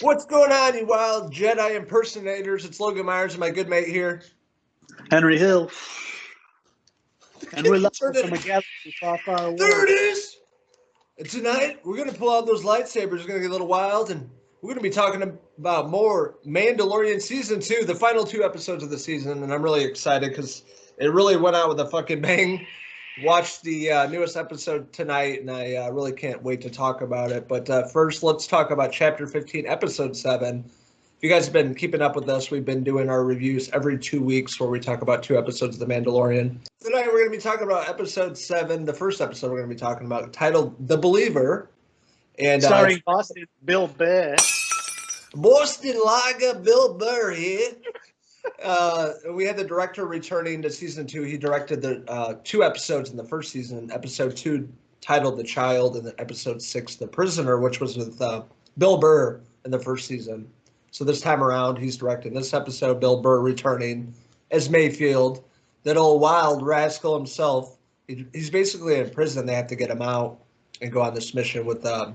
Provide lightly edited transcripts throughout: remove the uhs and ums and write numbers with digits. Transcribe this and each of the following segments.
What's going on, you wild Jedi impersonators? It's Logan Myerz and my good mate here, Henry Hill. And we're live Turn from it- a galaxy far, far away. There it is! And tonight, we're going to pull out those lightsabers. It's going to get a little wild, and we're going to be talking about more Mandalorian Season 2, the final 2 episodes of the season, and I'm really excited because it really went out with a fucking bang. Watched the newest episode tonight, and I really can't wait to talk about it. But first, let's talk about Chapter 15, Episode 7. If you guys have been keeping up with us, we've been doing our reviews every 2 weeks where we talk about 2 episodes of The Mandalorian. Tonight, we're going to be talking about Episode 7, the first episode we're going to be talking about, titled The Believer. And Starring Boston Bill Burr. Boston Lager Bill Burr here. We had the director returning to season 2. He directed the 2 episodes in the first season. Episode 2 titled The Child, and then episode 6 The Prisoner, which was with Bill Burr in the first season. So this time around, he's directing this episode. Bill Burr returning as Mayfield, that old wild rascal himself. He's basically in prison. They have to get him out and go on this mission with the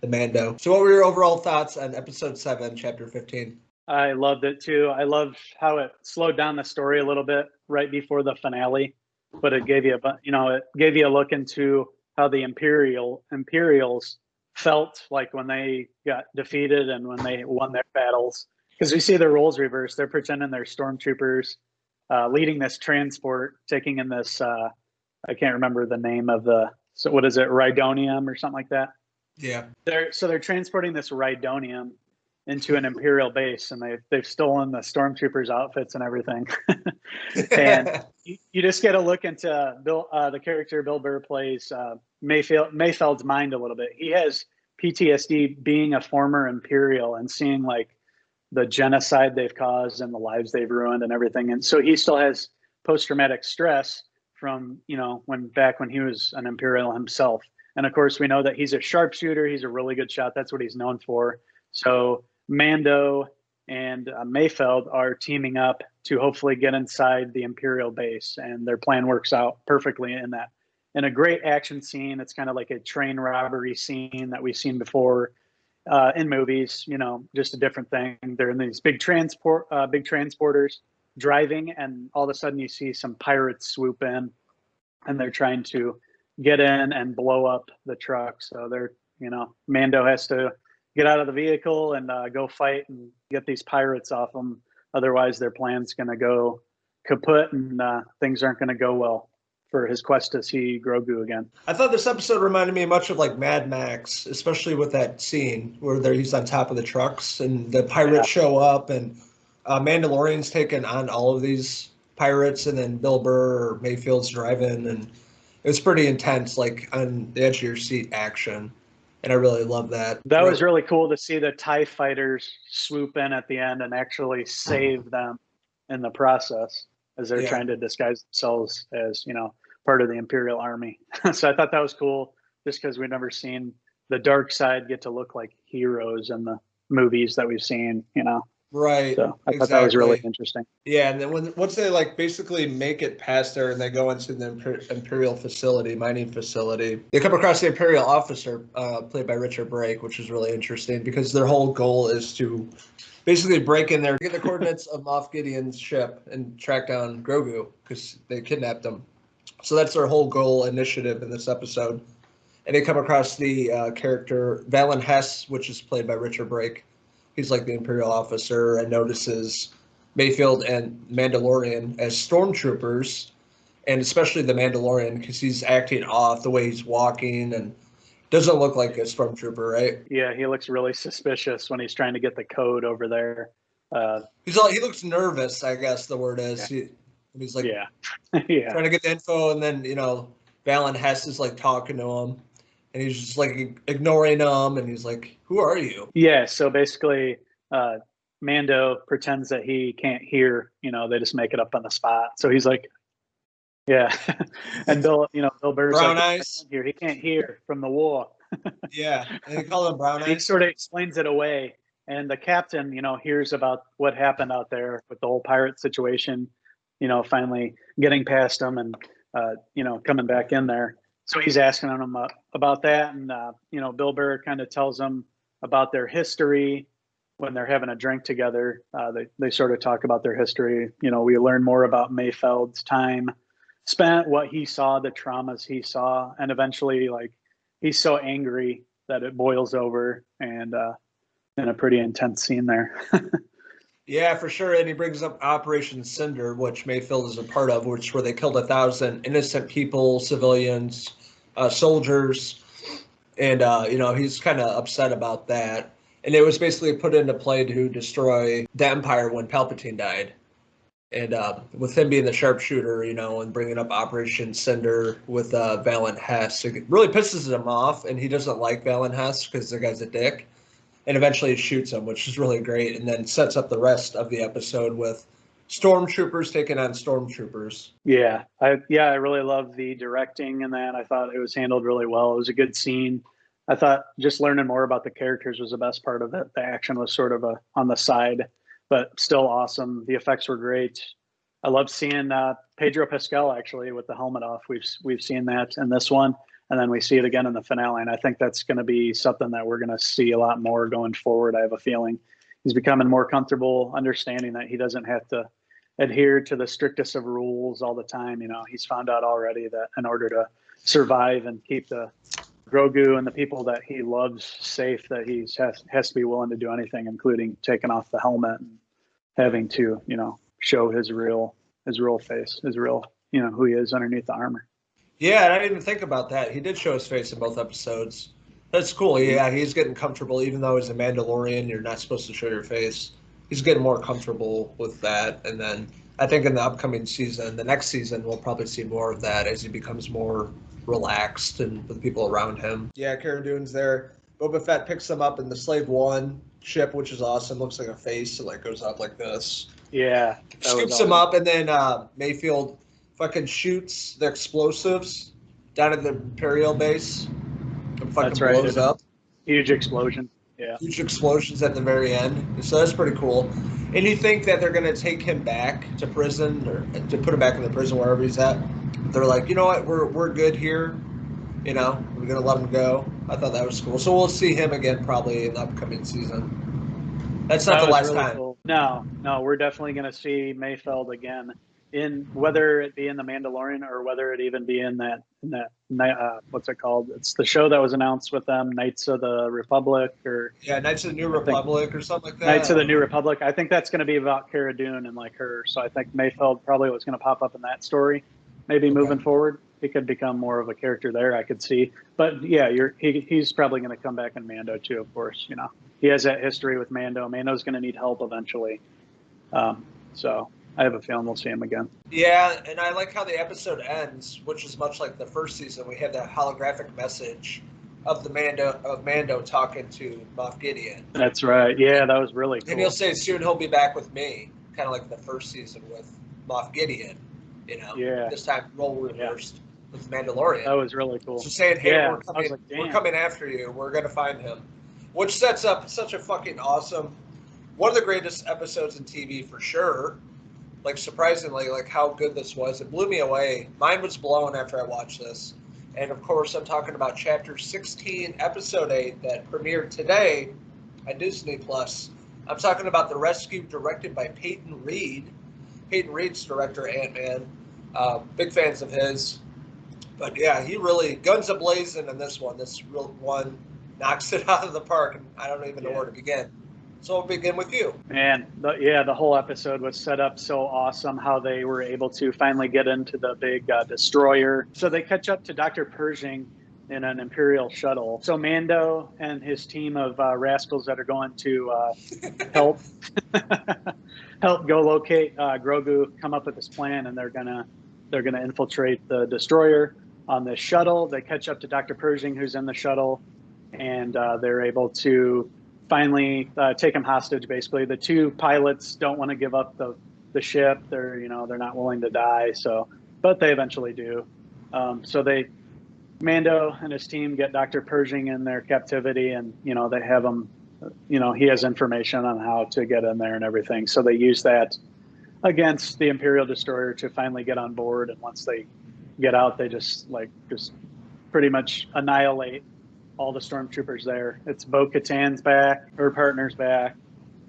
Mando. So what were your overall thoughts on episode 7, chapter 15? I loved it too. I loved how it slowed down the story a little bit right before the finale, but it gave you a look into how the Imperials felt like when they got defeated and when they won their battles. Because we see their roles reversed. They're pretending they're stormtroopers, leading this transport, taking in this. I can't remember the name of what is it, Rhydonium or something like that. Yeah. They're transporting this Rhydonium into an Imperial base, and they've stolen the stormtroopers' outfits and everything. And you just get a look into the character Bill Burr plays, Mayfeld's mind a little bit. He has PTSD being a former Imperial and seeing like the genocide they've caused and the lives they've ruined and everything. And so he still has post-traumatic stress from, when he was an Imperial himself. And of course, we know that he's a sharpshooter. He's a really good shot. That's what he's known for. So Mando and Mayfeld are teaming up to hopefully get inside the Imperial base, and their plan works out perfectly in that. In a great action scene, it's kind of like a train robbery scene that we've seen before in movies. Just a different thing. They're in these big transporters driving, and all of a sudden you see some pirates swoop in, and they're trying to get in and blow up the truck. So Mando has to get out of the vehicle and go fight and get these pirates off them. Otherwise, their plan's going to go kaput, and things aren't going to go well for his quest to see Grogu again. I thought this episode reminded me much of like Mad Max, especially with that scene where he's on top of the trucks and the pirates show up, and Mandalorian's taking on all of these pirates, and then Bill Burr or Mayfield's driving, and it was pretty intense, like on the edge of your seat action. And I really love that. That was really cool to see the TIE fighters swoop in at the end and actually save them in the process as they're trying to disguise themselves as, part of the Imperial Army. So I thought that was cool just because we've never seen the dark side get to look like heroes in the movies that we've seen, Right. So I thought that was really interesting. Yeah, and then once they basically make it past there and they go into the Imperial mining facility, they come across the Imperial officer played by Richard Brake, which is really interesting because their whole goal is to basically break in there, get the coordinates of Moff Gideon's ship, and track down Grogu because they kidnapped him. So that's their whole goal initiative in this episode. And they come across the character Valen Hess, which is played by Richard Brake. He's like the Imperial officer and notices Mayfield and Mandalorian as stormtroopers, and especially the Mandalorian because he's acting off the way he's walking and doesn't look like a stormtrooper, right? Yeah, he looks really suspicious when he's trying to get the code over there. He looks nervous, I guess the word is. Yeah. He's like trying to get the info, and then Valen Hess is like talking to him. And he's just like ignoring him, and he's like, "Who are you?" Yeah. So basically, Mando pretends that he can't hear. They just make it up on the spot. So he's like, "Yeah," and Bill Burr's brown like, eyes. Here, he can't hear from the war. Yeah, and they call him brown eyes. He sort of explains it away, and the captain, hears about what happened out there with the whole pirate situation. Finally getting past him and coming back in there. So he's asking him about that, and Bill Burr kind of tells him about their history when they're having a drink together, they sort of talk about their history. We learn more about Mayfeld's time spent, what he saw, the traumas he saw, and eventually, like, he's so angry that it boils over, and in a pretty intense scene there. Yeah, for sure. And he brings up Operation Cinder, which Mayfield is a part of, which where they killed 1,000 innocent people, civilians, soldiers, and he's kind of upset about that. And it was basically put into play to destroy the Empire when Palpatine died. And with him being the sharpshooter, and bringing up Operation Cinder with Valen Hess, it really pisses him off, and he doesn't like Valen Hess because the guy's a dick. And eventually he shoots him, which is really great, and then sets up the rest of the episode with stormtroopers taking on stormtroopers. Yeah, I really love the directing in that. I thought it was handled really well. It was a good scene. I thought just learning more about the characters was the best part of it. The action was sort of on the side, but still awesome. The effects were great. I love seeing Pedro Pascal actually with the helmet off. We've seen that in this one. And then we see it again in the finale. And I think that's going to be something that we're going to see a lot more going forward. I have a feeling he's becoming more comfortable understanding that he doesn't have to adhere to the strictest of rules all the time. He's found out already that in order to survive and keep the Grogu and the people that he loves safe, that he has to be willing to do anything, including taking off the helmet and having to, show his real face, his real, who he is underneath the armor. Yeah, and I didn't even think about that. He did show his face in both episodes. That's cool. Yeah, he's getting comfortable. Even though he's a Mandalorian, you're not supposed to show your face. He's getting more comfortable with that. And then I think in the upcoming season, the next season, we'll probably see more of that as he becomes more relaxed and with people around him. Yeah, Cara Dune's there. Boba Fett picks him up in the Slave One ship, which is awesome. Looks like a face. It goes up like this. Yeah. Scoops him up, and then Mayfield fucking shoots the explosives down at the Imperial base and fucking blows up. Huge explosion. Yeah. Huge explosions at the very end. So that's pretty cool. And you think that they're going to take him back to prison or to put him back in the prison wherever he's at. They're like, you know what, we're good here. We're going to let him go. I thought that was cool. So we'll see him again probably in the upcoming season. That's not the last really time. Cool. No, we're definitely going to see Mayfeld again. In whether it be in the Mandalorian or whether it even be in that what's it called? It's the show that was announced with them, Knights of the Republic, or Knights of the New Republic or something like that. Knights of the New Republic. I think that's going to be about Cara Dune and her. So I think Mayfeld probably was going to pop up in that story. Maybe moving forward, he could become more of a character there. I could see, but yeah, he's probably going to come back in Mando too. Of course, he has that history with Mando. Mando's going to need help eventually. So I have a feeling we'll see him again. Yeah, and I like how the episode ends, which is much like the first season. We have that holographic message of Mando talking to Moff Gideon. That's right. Yeah, that was really cool. And he'll say, soon he'll be back with me, kind of like the first season with Moff Gideon. Yeah. This time role reversed with Mandalorian. That was really cool. So saying, hey, we're coming after you. We're going to find him. Which sets up such a fucking awesome, one of the greatest episodes in TV for sure. Surprisingly, how good this was. It blew me away. Mine was blown after I watched this. And, of course, I'm talking about Chapter 16, Episode 8 that premiered today at Disney+. I'm talking about The Rescue, directed by Peyton Reed. Peyton Reed's director, Ant-Man. Big fans of his. But, yeah, he really, guns a-blazing in this one. This real one knocks it out of the park, and I don't even know where to begin. So we'll begin with you. Man, the whole episode was set up so awesome, how they were able to finally get into the big destroyer. So they catch up to Dr. Pershing in an Imperial shuttle. So Mando and his team of rascals that are going to help go locate Grogu come up with this plan, and they're gonna infiltrate the destroyer on this shuttle. They catch up to Dr. Pershing, who's in the shuttle, and they're able to finally take him hostage. Basically, the two pilots don't want to give up the ship. They're not willing to die. But they eventually do. Mando and his team get Dr. Pershing in their captivity, and they have him. He has information on how to get in there and everything. So they use that against the Imperial destroyer to finally get on board. And once they get out, they just pretty much annihilate all the stormtroopers there. It's Bo-Katan's back, her partner's back,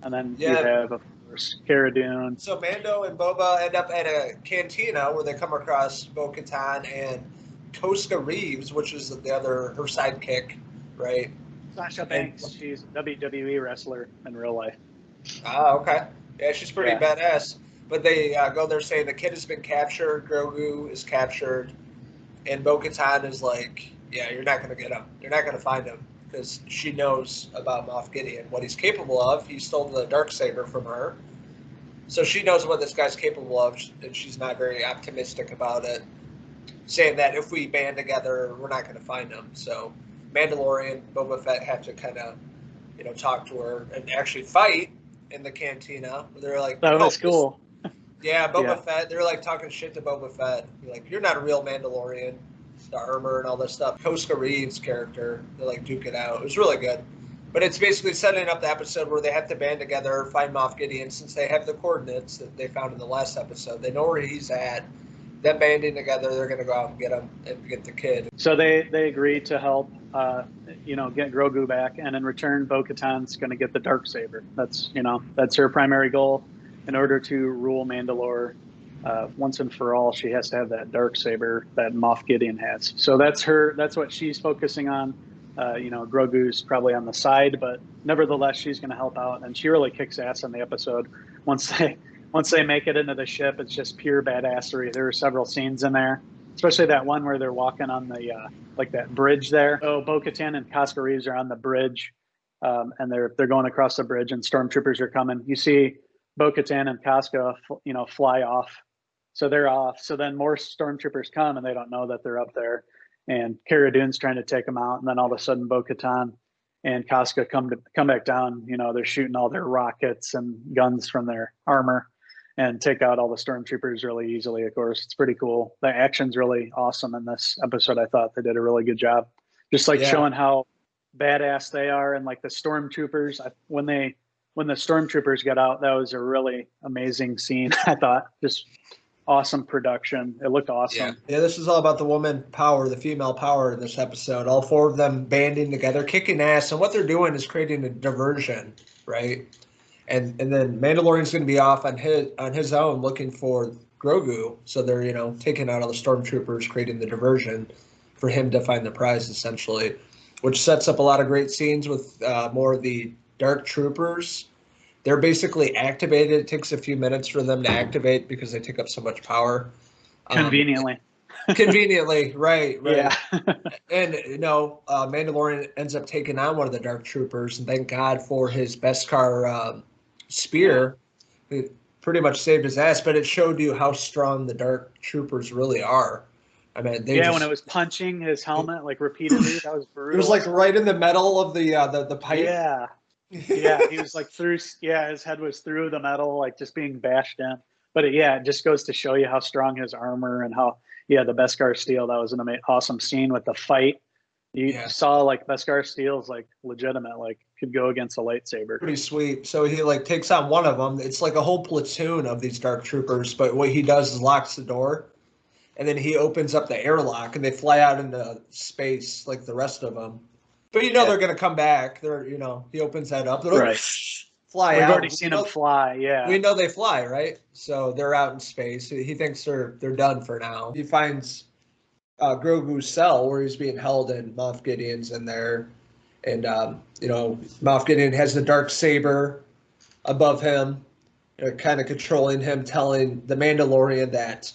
And then Yeah. you have, of course, Cara Dune. So Mando and Boba end up at a cantina where they come across Bo-Katan and Koska Reeves, which is her sidekick, right? Sasha Banks, she's a WWE wrestler in real life. Ah, okay. Yeah, she's pretty badass. But they go there saying the kid has been captured, Grogu is captured, and Bo-Katan is like, yeah, you're not going to get him. You're not going to find him. Because she knows about Moff Gideon, what he's capable of. He stole the Darksaber from her. So she knows what this guy's capable of, and she's not very optimistic about it, saying that if we band together, we're not going to find him. So Mandalorian, Boba Fett have to kind of, talk to her and actually fight in the cantina. They're like, that was cool. Yeah, Boba Fett, they're like talking shit to Boba Fett. Like, you're not a real Mandalorian. The armor and all this stuff. Koska Reeves' character, they like duke it out. It was really good. But it's basically setting up the episode where they have to band together, find Moff Gideon, since they have the coordinates that they found in the last episode. They know where he's at. Them banding together, they're going to go out and get him and get the kid. So they agree to help, get Grogu back, and in return, Bo-Katan's going to get the Darksaber. That's her primary goal. In order to rule Mandalore once and for all, she has to have that Darksaber that Moff Gideon has. So that's what she's focusing on. Grogu's probably on the side, but nevertheless, she's going to help out, and she really kicks ass in the episode. Once they make it into the ship, it's just pure badassery. There are several scenes in there, especially that one where they're walking on the that bridge there. So Bo-Katan and Koska Reeves are on the bridge, and they're going across the bridge, and stormtroopers are coming. You see Bo-Katan and Koska, fly off. So they're off. So then more stormtroopers come, and they don't know that they're up there. And Cara Dune's trying to take them out, and then all of a sudden, Bo-Katan and Koska come back down. They're shooting all their rockets and guns from their armor, and take out all the stormtroopers really easily. Of course, it's pretty cool. The action's really awesome in this episode. I thought they did a really good job, just showing how badass they are, and the stormtroopers. When the stormtroopers got out, that was a really amazing scene. I thought just. Awesome production. It looked awesome. Yeah, this is all about the woman power, the female power in this episode. All four of them banding together, kicking ass, and what they're doing is creating a diversion, right? And then Mandalorian's going to be off on his own looking for Grogu, so they're taking out all the stormtroopers, creating the diversion for him to find the prize, essentially, which sets up a lot of great scenes with more of the dark troopers. They're basically activated. It takes a few minutes for them to activate because they take up so much power. Conveniently. Right. Yeah. And, Mandalorian ends up taking on one of the dark troopers, and thank God for his Beskar spear. It pretty much saved his ass, but it showed you how strong the dark troopers really are. I mean, when it was punching his helmet repeatedly, that was brutal. It was right in the metal of the pipe. Yeah. Yeah, he was through. Yeah, his head was through the metal, just being bashed in. But it just goes to show you how strong his armor and how the Beskar steel. That was an awesome scene with the fight. You saw Beskar steel's legitimate, could go against a lightsaber. Pretty sweet. So he takes on one of them. It's a whole platoon of these dark troopers. But what he does is locks the door, and then he opens up the airlock, and they fly out into space like the rest of them. But they're going to come back. He opens that up. They're right. Fly We've out. already seen them fly, yeah. We know they fly, right? So they're out in space. He thinks they're done for now. He finds Grogu's cell where he's being held, and Moff Gideon's in there. And, Moff Gideon has the Darksaber above him, kind of controlling him, telling the Mandalorian that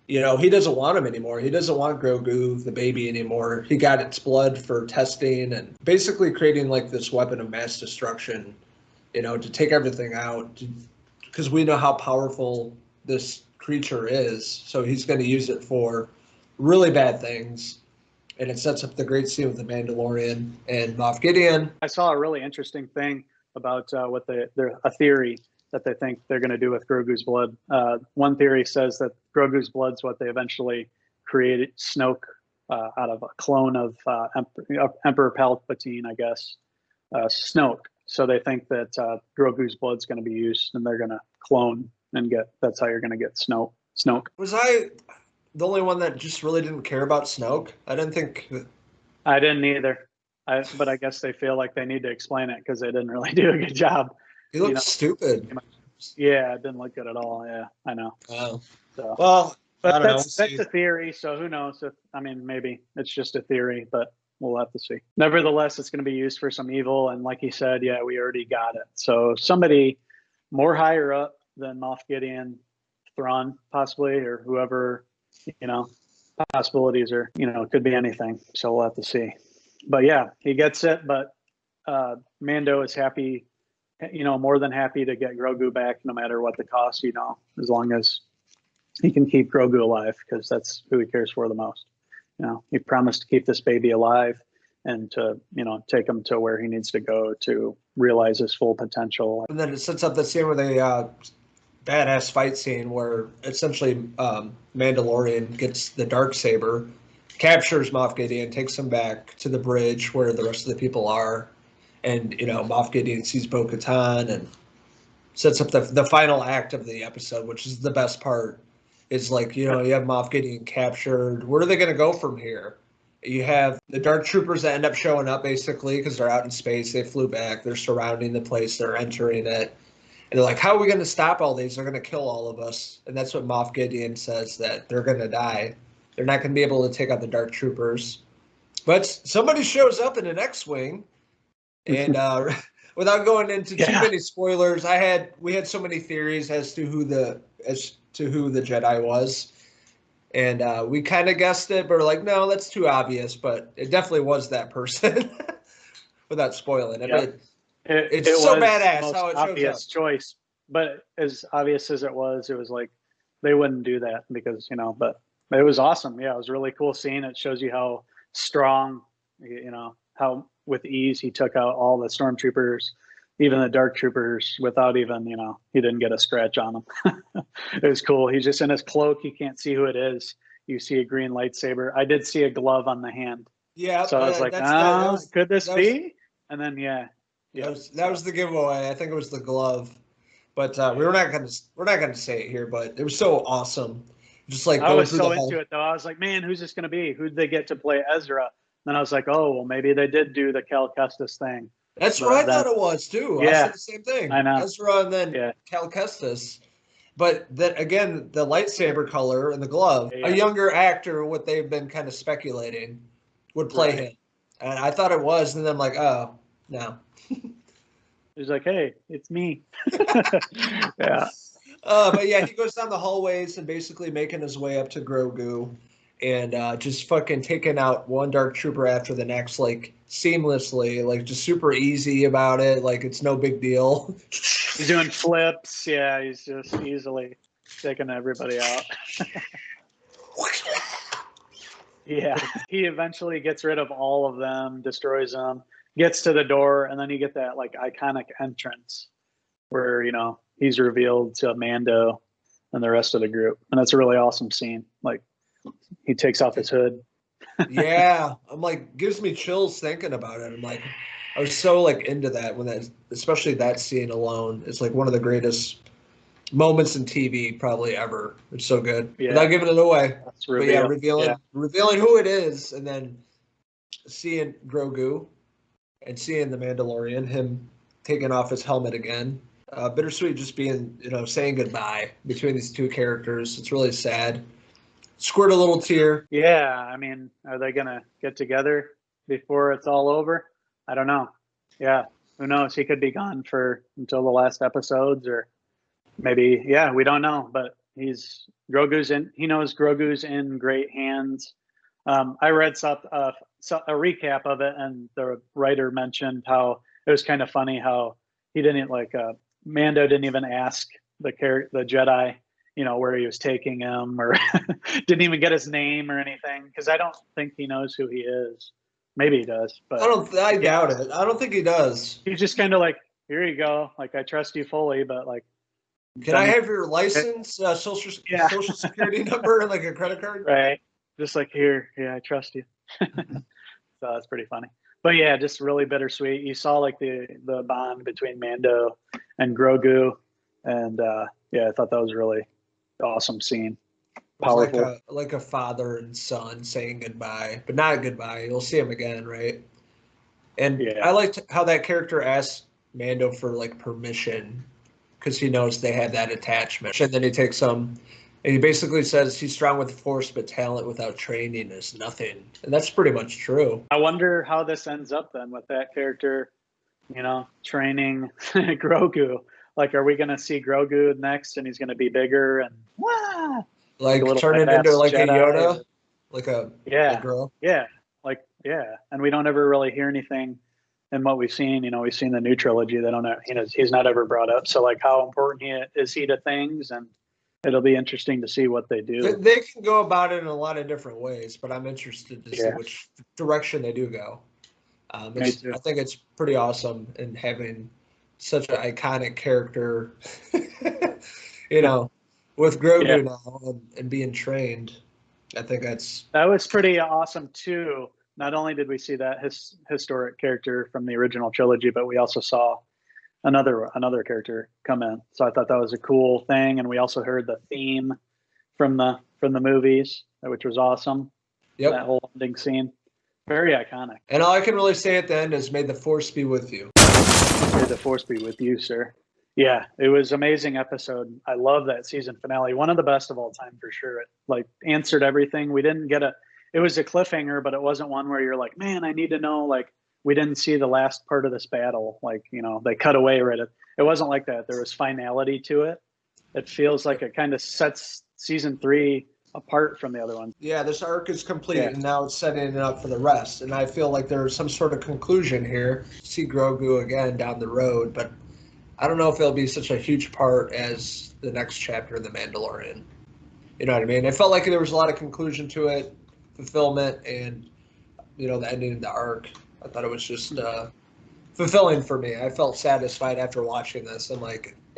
he doesn't want him anymore. He doesn't want Grogu, the baby, anymore. He got its blood for testing and basically creating this weapon of mass destruction, to take everything out. Because we know how powerful this creature is. So he's going to use it for really bad things. And it sets up the great scene with the Mandalorian and Moff Gideon. I saw a really interesting thing about a theory that they think they're going to do with Grogu's blood. One theory says that Grogu's blood's what they eventually created Snoke out of a clone of Emperor Palpatine, I guess, Snoke. So they think that Grogu's blood's going to be used, and they're going to clone and that's how you're going to get Snoke. Was I the only one that just really didn't care about Snoke? I didn't think. I didn't either. But I guess they feel like they need to explain it because they didn't really do a good job. He looked stupid. Yeah, it didn't look good at all. Yeah, I know. Oh. So, Well, but that's a theory. So who knows? Maybe it's just a theory, but we'll have to see. Nevertheless, it's going to be used for some evil. And like he said, yeah, we already got it. So somebody more higher up than Moff Gideon, Thrawn, possibly, or whoever, possibilities are, it could be anything. So we'll have to see. But yeah, he gets it. But Mando is happy, more than happy to get Grogu back, no matter what the cost, as long as he can keep Grogu alive, because that's who he cares for the most. He promised to keep this baby alive and to, take him to where he needs to go to realize his full potential. And then it sets up the scene where they badass fight scene where essentially Mandalorian gets the Darksaber, captures Moff Gideon, takes him back to the bridge where the rest of the people are, and Moff Gideon sees Bo-Katan and sets up the final act of the episode, which is the best part. Is like, you have Moff Gideon captured. Where are they going to go from here? You have the Dark Troopers that end up showing up basically because they're out in space. They flew back. They're surrounding the place. They're entering it. And they're like, how are we going to stop all these? They're going to kill all of us. And that's what Moff Gideon says, that they're going to die. They're not going to be able to take out the Dark Troopers. But somebody shows up in an X-Wing. And without going into too many spoilers, we had so many theories as to who the Jedi was. And we kind of guessed it, but we're like, no, that's too obvious. But it definitely was that person without spoiling it. Yep. It's so badass how it shows obvious up. Choice. But as obvious as it was like they wouldn't do that because, but it was awesome. Yeah, it was a really cool scene. It shows you how strong, how with ease he took out all the stormtroopers, even the Dark Troopers, without even, he didn't get a scratch on them. It was cool. He's just in his cloak. You can't see who it is. You see a green lightsaber. I did see a glove on the hand. Yeah. So I was like, could this be? And then, that was the giveaway. I think it was the glove. But we're not gonna say it here. But it was so awesome. Just like I was so into it though. I was like, man, who's this gonna be? Who'd they get to play Ezra? Then I was like, oh, well, maybe they did do the Cal Kestis thing. That's what I thought it was too. Yeah, I said the same thing. I know. Ezra and then Cal Kestis. But then again, the lightsaber color and the glove, a younger actor, what they've been kind of speculating, would play him. And I thought it was, and then I'm like, oh, no. He's like, hey, it's me. Yeah. But yeah, he goes down the hallways and basically making his way up to Grogu and just fucking taking out one Dark Trooper after the next, like, seamlessly, like, just super easy about it. Like, it's no big deal. He's doing flips. Yeah, he's just easily taking everybody out. Yeah. He eventually gets rid of all of them, destroys them, gets to the door, and then you get that, like, iconic entrance where, he's revealed to Mando and the rest of the group. And that's a really awesome scene. Like, he takes off his hood. Yeah. I'm like, gives me chills thinking about it. I'm like, I was so like into that especially that scene alone. It's like one of the greatest moments in TV probably ever. It's so good. Yeah. Without giving it away. But yeah, revealing who it is, and then seeing Grogu and seeing the Mandalorian, him taking off his helmet again. Bittersweet, just being, saying goodbye between these two characters. It's really sad. Squirt a little tear. Yeah, I mean, are they going to get together before it's all over? I don't know. Yeah, who knows? He could be gone until the last episodes, or maybe, we don't know. But he knows Grogu's in great hands. I read a recap of it, and the writer mentioned how it was kind of funny how he didn't Mando didn't even ask the Jedi, where he was taking him, or didn't even get his name or anything, because I don't think he knows who he is. Maybe he does, but I doubt it. I don't think he does. He's just kind of like, here you go, like, I trust you fully, but like, can I have your license, social security number, and like a credit card? Right, just like, here, I trust you. So that's pretty funny. But yeah, just really bittersweet. You saw like the bond between Mando and Grogu, and I thought that was a really awesome scene. Powerful. Like a father and son saying goodbye, but not goodbye. You'll see him again, right? And I liked how that character asked Mando for like permission because he knows they have that attachment. And then he takes and he basically says he's strong with force, but talent without training is nothing. And that's pretty much true. I wonder how this ends up then with that character, training Grogu. Like, are we going to see Grogu next and he's going to be bigger and like turn it into like Jedi. A Yoda? Like a girl? Yeah. And we don't ever really hear anything in what we've seen. We've seen the new trilogy. They don't know, he's not ever brought up. So like how important is he to things? And it'll be interesting to see what they do. They can go about it in a lot of different ways, but I'm interested to see which direction they do go. I think it's pretty awesome in having such an iconic character, with Grogu now and being trained. I think that was pretty awesome too. Not only did we see that historic character from the original trilogy, but we also saw another character come in. So I thought that was a cool thing, and we also heard the theme from the movies, which was awesome. Yep. That whole ending scene, very iconic. And all I can really say at the end is, "May the Force be with you." May the Force be with you, sir. Yeah, it was an amazing episode. I love that season finale. One of the best of all time for sure. It answered everything. We didn't get it was a cliffhanger, but it wasn't one where you're like, man, I need to know. Like, we didn't see the last part of this battle. Like, they cut away right at it. Wasn't like that. There was finality to it. It feels like it kind of sets season 3 apart from the other ones. Yeah, this arc is complete, and now it's setting it up for the rest. And I feel like there's some sort of conclusion here. See Grogu again down the road, but I don't know if it'll be such a huge part as the next chapter of The Mandalorian. You know what I mean? It felt like there was a lot of conclusion to it, fulfillment, and, the ending of the arc. I thought it was just fulfilling for me. I felt satisfied after watching this and,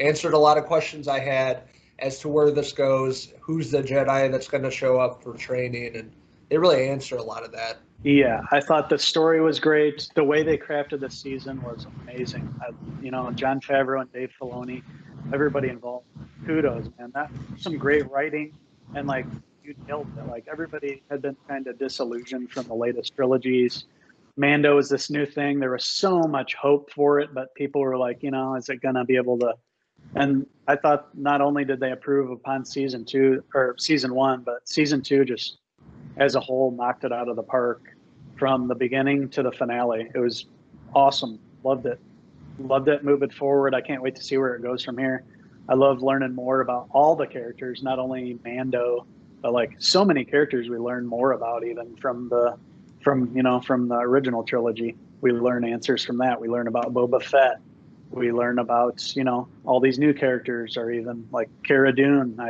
answered a lot of questions I had as to where this goes, who's the Jedi that's going to show up for training, and they really answer a lot of that. Yeah, I thought the story was great. The way they crafted the season was amazing. Jon Favreau and Dave Filoni, everybody involved, kudos, man. That's some great writing, and you nailed it. Everybody had been kind of disillusioned from the latest trilogies. Mando is this new thing. There was so much hope for it, but people were like, is it going to be able to? And I thought not only did they improve upon season 1, but season 2 just as a whole knocked it out of the park from the beginning to the finale. It was awesome. Loved it moving forward. I can't wait to see where it goes from here. I love learning more about all the characters, not only Mando, but so many characters we learn more about, even from the original trilogy. We learn answers from that. We learn about Boba Fett. We learn about, all these new characters, or even Cara Dune.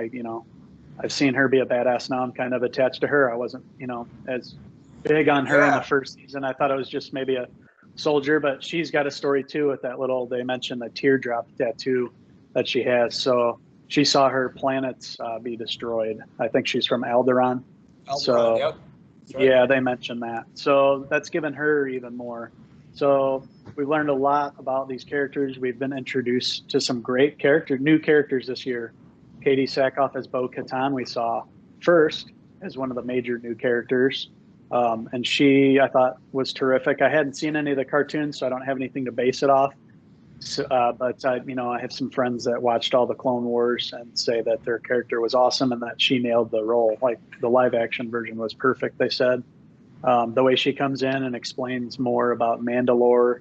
I've seen her be a badass now. I'm kind of attached to her. I wasn't, as big on her in the first season. I thought it was just maybe a soldier, but she's got a story too with that they mentioned the teardrop tattoo that she has. So she saw her planets be destroyed. I think she's from Alderaan. Yep. Right. Yeah, they mentioned that. So that's given her even more. So we've learned a lot about these characters. We've been introduced to some great new characters this year. Katie Sackhoff as Bo-Katan we saw first as one of the major new characters. And she, I thought, was terrific. I hadn't seen any of the cartoons, so I don't have anything to base it off. So, but I have some friends that watched all the Clone Wars and say that their character was awesome and that she nailed the role. The live action version was perfect, they said. The way she comes in and explains more about Mandalore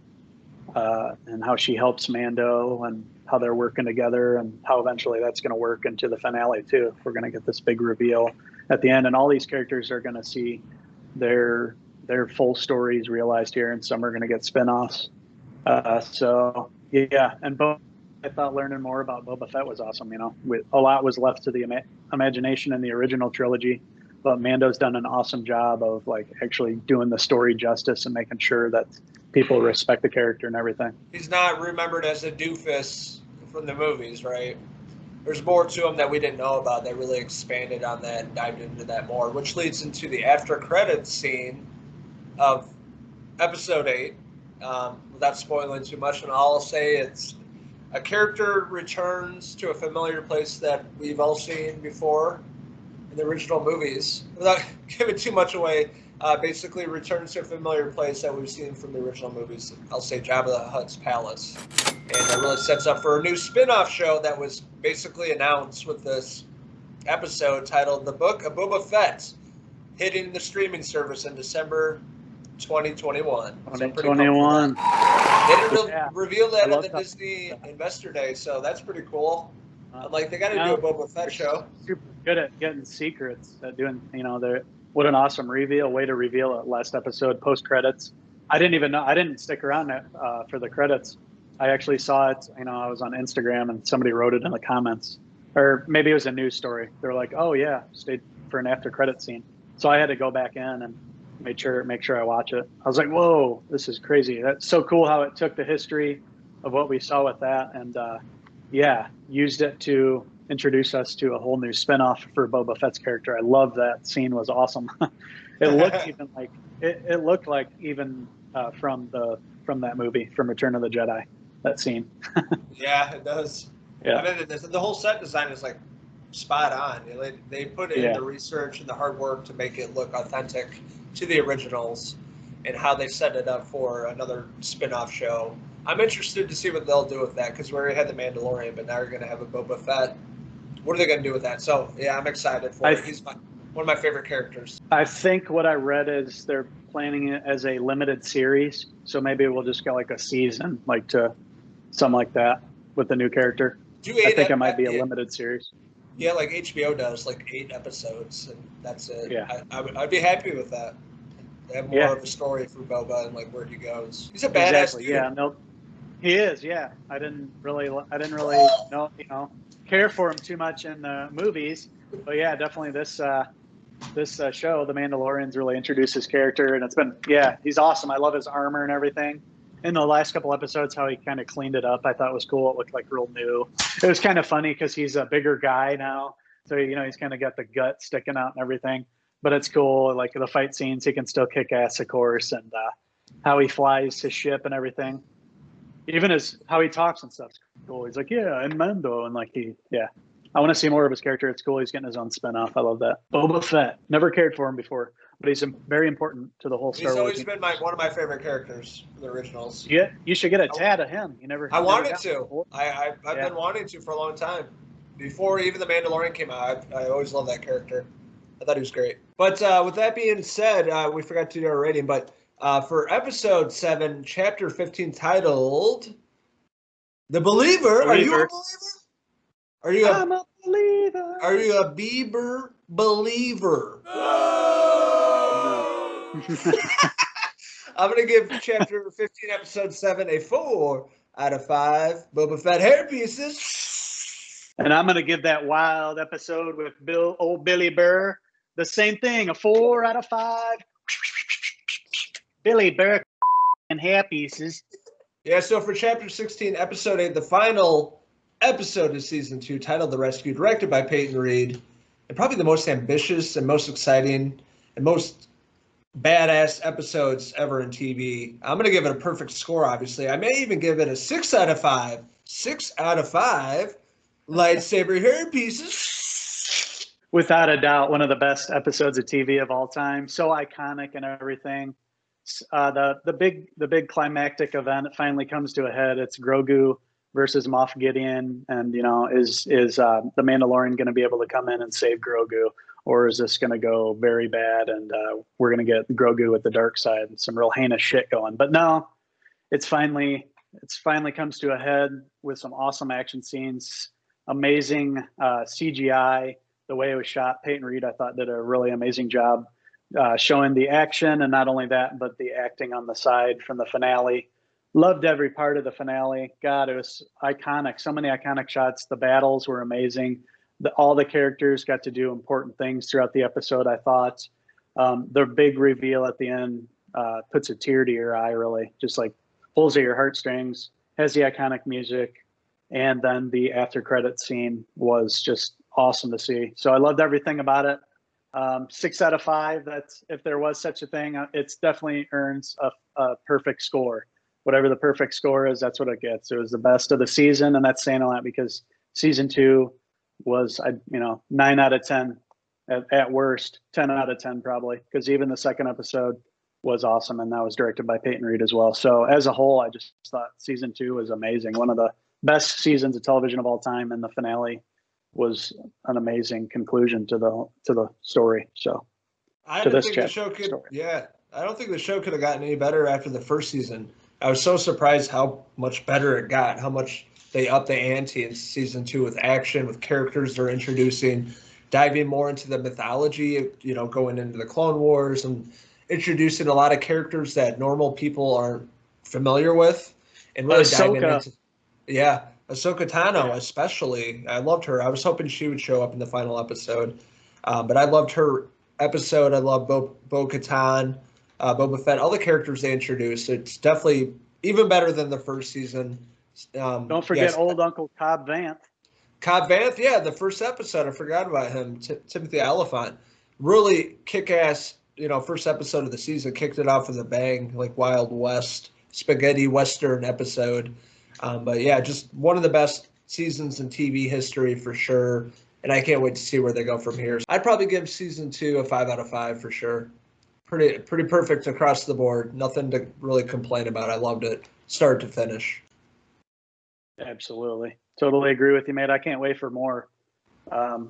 and how she helps Mando and how they're working together and how eventually that's going to work into the finale too. We're going to get this big reveal at the end, and all these characters are going to see their full stories realized here, and some are going to get spin-offs. So yeah, and I thought learning more about Boba Fett was awesome. A lot was left to the imagination in the original trilogy, but Mando's done an awesome job of actually doing the story justice and making sure that people respect the character and everything. He's not remembered as a doofus from the movies, right? There's more to him that we didn't know about. They really expanded on that and dived into that more, which leads into the after credits scene of episode 8. Without spoiling too much, and I'll say it's a character returns to a familiar place that we've all seen before in the original movies. Without giving too much away, basically returns to a familiar place that we've seen from the original movies. I'll say Jabba the Hutt's palace. And it really sets up for a new spin-off show that was basically announced with this episode titled The Book of Boba Fett, hitting the streaming service in December 2021. 2021. They didn't reveal that at the that. Disney Investor Day, so that's pretty cool. Like, they got to do a Boba Fett show. Super good at getting secrets, at doing, what an awesome reveal, way to reveal it last episode, post-credits. I didn't even know, I didn't stick around for the credits. I actually saw it, I was on Instagram and somebody wrote it in the comments. Or maybe it was a news story. They were like, oh yeah, stayed for an after credit scene. So I had to go back in and make sure I watch it. I was like, whoa, this is crazy. That's so cool how it took the history of what we saw with that and used it to introduce us to a whole new spinoff for Boba Fett's character. I love that scene. Was awesome. It looked even like it looked like even from that movie, from Return of the Jedi, that scene. Yeah, it does. Yeah. I mean, the whole set design is like spot on. They put in the research and the hard work to make it look authentic to the originals and how they set it up for another spin-off show. I'm interested to see what they'll do with that because we already had the Mandalorian, but now you're going to have a Boba Fett. What are they going to do with that? So, yeah, I'm excited for it. He's one of my favorite characters. I think what I read is they're planning it as a limited series. So maybe we'll just get like a season, like to something like that with the new character. I think it might be a limited series. Yeah, like HBO does, like 8 episodes, and that's it. Yeah. I'd be happy with that. They have more of a story for Boba and like where he goes. He's a badass dude. Yeah, no, he is. Yeah, I didn't really know, care for him too much in the movies, but yeah, definitely this show, The Mandalorian's really introduced his character, and it's been he's awesome. I love his armor and everything. In the last couple episodes, how he kind of cleaned it up, I thought was cool. It looked like real new. It was kind of funny because he's a bigger guy now, so he's kind of got the gut sticking out and everything. But it's cool, like the fight scenes, he can still kick ass, of course, and how he flies his ship and everything. Even how he talks and stuff's cool. He's like, yeah, I'm Mando, and like I want to see more of his character. It's cool. He's getting his own spinoff. I love that. Boba Fett. Never cared for him before, but he's very important to the whole Star Wars. He's always been one of my favorite characters in the originals. Yeah, you should get a tat of him. I wanted to. I've been wanting to for a long time. Before even The Mandalorian came out, I always loved that character. I thought he was great. But with that being said, we forgot to do our rating, but for episode 7, chapter 15, titled The Believer. Are you a believer? I'm a believer. Are you a Bieber believer? No. I'm going to give chapter 15, episode 7 a 4 out of 5 Boba Fett hair pieces. And I'm going to give that wild episode with old Billy Burr the same thing, a 4 out of 5. Billy Burr and hair pieces. Yeah, so for chapter 16, episode 8, the final episode of season 2, titled The Rescue, directed by Peyton Reed, and probably the most ambitious and most exciting and most badass episodes ever in TV. I'm going to give it a perfect score, obviously. I may even give it a 6 out of 5. 6 out of 5 lightsaber hair pieces. Without a doubt, one of the best episodes of TV of all time. So iconic and everything. The big climactic event finally comes to a head. It's Grogu versus Moff Gideon, and is the Mandalorian going to be able to come in and save Grogu, or is this going to go very bad and we're going to get Grogu with the dark side and some real heinous shit going? But no, it's finally comes to a head with some awesome action scenes, amazing CGI. The way it was shot, Peyton Reed, I thought, did a really amazing job showing the action, and not only that, but the acting on the side from the finale. Loved every part of the finale. God, it was iconic. So many iconic shots. The battles were amazing. All the characters got to do important things throughout the episode, I thought. The big reveal at the end puts a tear to your eye, really. Just like pulls at your heartstrings, has the iconic music, and then the after credit scene was just awesome to see. So I loved everything about it. 6 out of 5. That's, if there was such a thing, it's definitely earns a perfect score. Whatever the perfect score is, that's what it gets. It was the best of the season, and that's saying a lot because season 2 was, 9 out of 10 at worst, 10 out of 10 probably, because even the second episode was awesome, and that was directed by Peyton Reed as well. So as a whole, I just thought season 2 was amazing. One of the best seasons of television of all time, and the finale was an amazing conclusion to the story. So I don't think the show could. Yeah, I don't think the show could have gotten any better after the first season. I was so surprised how much better it got, how much they upped the ante in season 2 with action, with characters they're introducing, diving more into the mythology, going into the Clone Wars and introducing a lot of characters that normal people aren't familiar with, and really diving into. Yeah, Ahsoka Tano especially. I loved her. I was hoping she would show up in the final episode, but I loved her episode. I love Bo-Katan, Boba Fett, all the characters they introduced. It's definitely even better than the first season. Don't forget old Uncle Cobb Vanth. Cobb Vanth, yeah, the first episode, I forgot about him. Timothy Oliphant, really kick-ass. First episode of the season, kicked it off with a bang, like Wild West spaghetti western episode. But yeah, just one of the best seasons in TV history for sure. And I can't wait to see where they go from here. I'd probably give season 2 a 5 out of 5 for sure. Pretty perfect across the board. Nothing to really complain about. I loved it, start to finish. Absolutely. Totally agree with you, mate. I can't wait for more.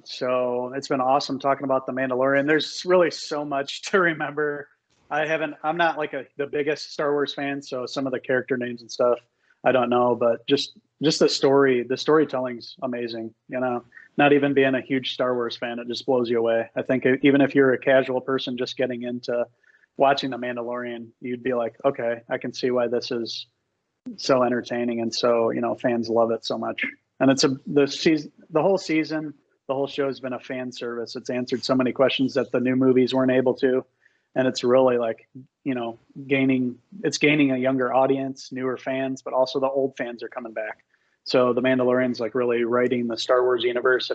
So it's been awesome talking about The Mandalorian. There's really so much to remember. I'm not like the biggest Star Wars fan, so some of the character names and stuff I don't know, but just the storytelling's amazing. Not even being a huge Star Wars fan, it just blows you away. I think even if you're a casual person just getting into watching The Mandalorian, you'd be like, okay, I can see why this is so entertaining, and so fans love it so much. And it's the whole season, the whole show has been a fan service. It's answered so many questions that the new movies weren't able to, and it's really like gaining a younger audience, newer fans, but also the old fans are coming back. So The Mandalorian's like really writing the Star Wars universe.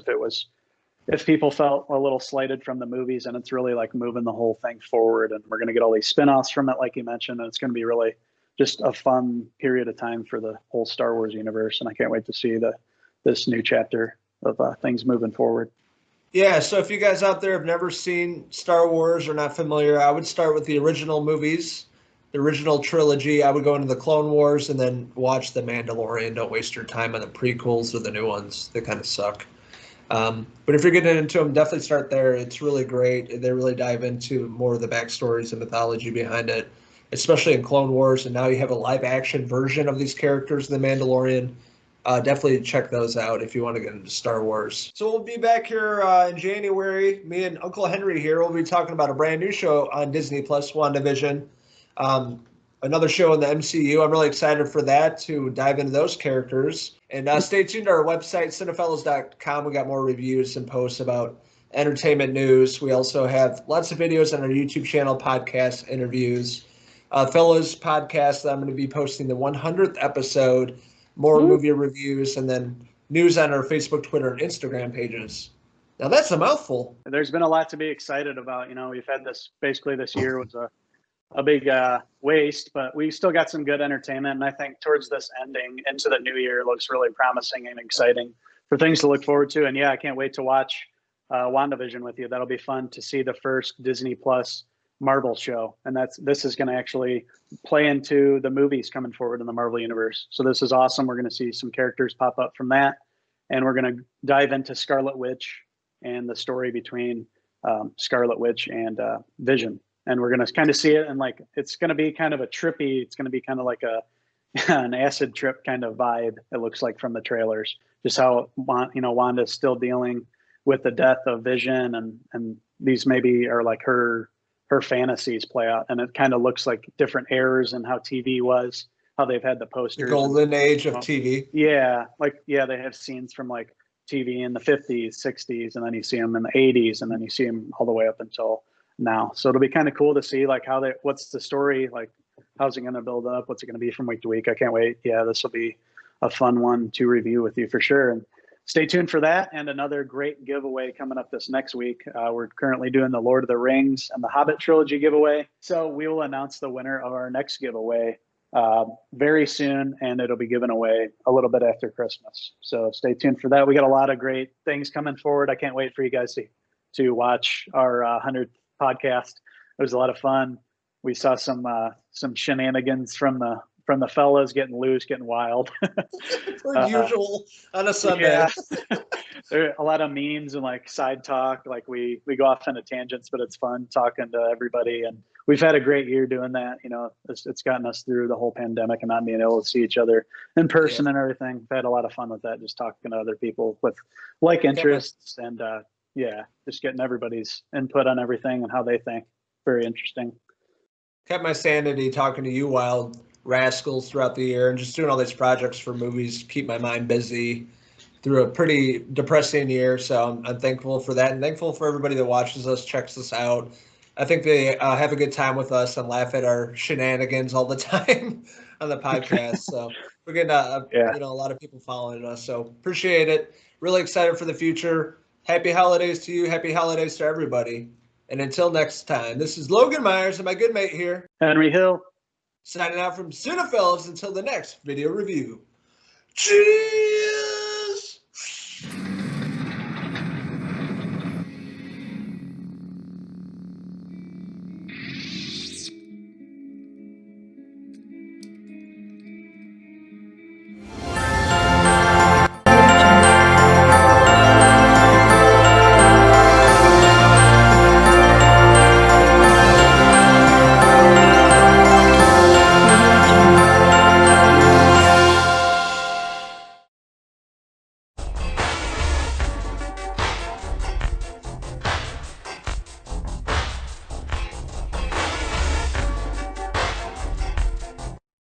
If people felt a little slighted from the movies, and it's really like moving the whole thing forward, and we're going to get all these spinoffs from it, like you mentioned, and it's going to be really just a fun period of time for the whole Star Wars universe. And I can't wait to see this new chapter of things moving forward. Yeah, so if you guys out there have never seen Star Wars or not familiar, I would start with the original movies, the original trilogy. I would go into the Clone Wars and then watch The Mandalorian. Don't waste your time on the prequels or the new ones. They kind of suck. But if you're getting into them, definitely start there. It's really great. They really dive into more of the backstories and mythology behind it, especially in Clone Wars. And now you have a live-action version of these characters in The Mandalorian. Definitely check those out if you want to get into Star Wars. So we'll be back here in January. Me and Uncle Henry here will be talking about a brand new show on Disney Plus, WandaVision. Another show in the MCU. I'm really excited for that, to dive into those characters. And stay tuned to our website, Cinephellas.com. We got more reviews and posts about entertainment news. We also have lots of videos on our YouTube channel, podcasts, interviews. Fellas Podcast, I'm going to be posting the 100th episode, more movie reviews, and then news on our Facebook, Twitter, and Instagram pages. Now that's a mouthful. There's been a lot to be excited about. We've had this year was a big waste, but we still got some good entertainment. And I think towards this ending into the new year looks really promising and exciting for things to look forward to. And yeah, I can't wait to watch WandaVision with you. That'll be fun to see the first Disney Plus Marvel show. And this is going to actually play into the movies coming forward in the Marvel universe. So this is awesome. We're going to see some characters pop up from that. And we're going to dive into Scarlet Witch and the story between Scarlet Witch and Vision. And we're going to kind of see it, and like it's going to be kind of a trippy. It's going to be kind of like an acid trip kind of vibe. It looks like from the trailers, just how Wanda's still dealing with the death of Vision, and these maybe are like her fantasies play out, and it kind of looks like different eras and how TV was, how they've had the posters, the golden age of TV. Yeah, they have scenes from like TV in the 50s, 60s, and then you see them in the 80s, and then you see them all the way up until now. So it'll be kind of cool to see like what's the story, like how's it going to build up, what's it going to be from week to week. I can't wait. Yeah, this will be a fun one to review with you for sure. And stay tuned for that, and another great giveaway coming up this next week. We're currently doing the Lord of the Rings and the Hobbit trilogy giveaway, so we will announce the winner of our next giveaway very soon, and it'll be given away a little bit after Christmas. So stay tuned for that. We got a lot of great things coming forward. I can't wait for you guys to to watch our 100th podcast. It was a lot of fun. We saw some shenanigans from the fellas getting loose, getting wild. Per usual on a Sunday. Yeah. There are a lot of memes and like side talk. Like we go off into tangents, but it's fun talking to everybody. And we've had a great year doing that. You know, it's gotten us through the whole pandemic and not being able to see each other in person and everything. We've had a lot of fun with that, just talking to other people with like interests and just getting everybody's input on everything and how they think. Very interesting. Kept my sanity talking to you wild rascals throughout the year and just doing all these projects for movies, keep my mind busy through a pretty depressing year. So I'm thankful for that and thankful for everybody that watches us, checks us out. I think they have a good time with us and laugh at our shenanigans all the time on the podcast. So we're getting a lot of people following us. So appreciate it. Really excited for the future. Happy holidays to you. Happy holidays to everybody. And until next time, this is Logan Myerz and my good mate here, Henry Hill, signing out from Cinephellas until the next video review. Cheers!